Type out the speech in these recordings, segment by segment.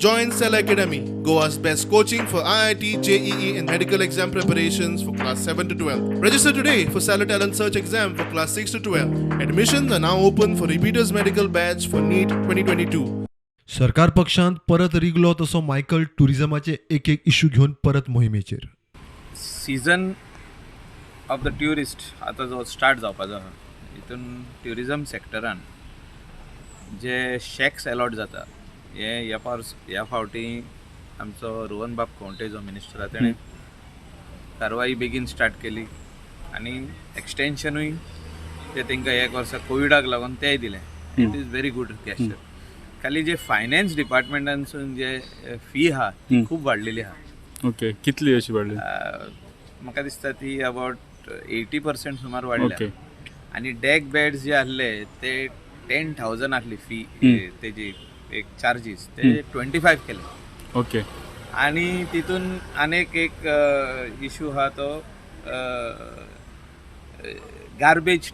Join Cell Academy, Goa's best coaching for IIT, JEE, and medical exam preparations for class 7 to 12. Register today for Cell Talent Search exam for class 6 to 12. Admissions are now open for repeaters medical batch for NEET 2022. सरकार पक्षांत परत रिगलो तसो Michael टुरिझमाचे एक issue घेऊन परत मोहिमेचेर. Season of the tourist आता जो start जावपाचो आहा हितून ट्युरिजम सेक्टरान जे शॅक्स अलॉट जाता हे ह्या फावटी आमचो रोहन बाब खंवटे जो मिनिस्टर आहा तेणें कारवाई बेगीन स्टार्ट केली आनी एक्सटेन्शनूय ते तांकां 1 वर्सा कोविडाक लागून तेंय दिलें. It is very good gesture. खाली जे फायनान्स डिपार्टमेंटानसून जे फी आहा ती खूब वाडलेली आहा. ओके, कितली अशी वाडली? म्हाका दिसता ती अबावट 80% सुमार वाडल्या. आनी डेक बेड्स जे आसले ते 10,000 आसली फी तेजी एक चार्जीस ते 25 केले. ओके. आनी तितून आनीक एक इशू आहा तो गार्बेज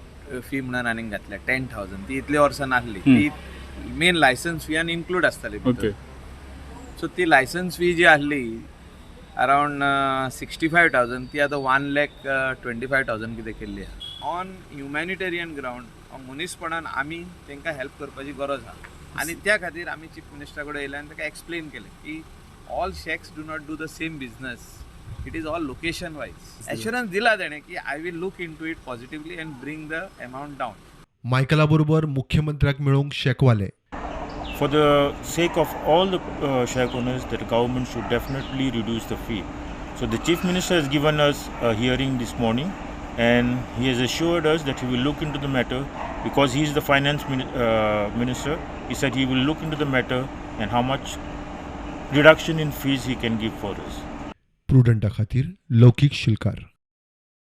फी म्हणून आनीक घातल्या 10,000. ती इतले वर्सां नासली. ती मेन लायसन्स फी आनी इन्क्लूड आसताली. ओके. सो ती लायसन्स फी जी आसली अरावंड 65,000 ती आतां 1,25,000 कितें केल्ली आहा. ऑन ह्युमॅनिटेरियन ग्रावंड मनीसपणान आमी तांकां हेल्प करपाची गरज आहा आनी त्या खातीर आमी चीफ मिनिस्टरा कडेन येयले आनी ताका एक्सप्लेन केलें की all shacks do not do the same business. It is all location wise. Assurance दिला तेणें की I will look into it positively and bring the amount down. मायकला बरोबर मुख्यमंत्र्याक मेळोवंक शेकवाले. For the sake of all the shack owners, that the government should definitely reduce the fee. So the Chief Minister has given us a hearing this morning and he has assured us that he will look into the matter because he is the finance minister. He said he will look into the matter and how much reduction in fees he can give for us. प्रुडंटा खातीर लौकिक शिलकार.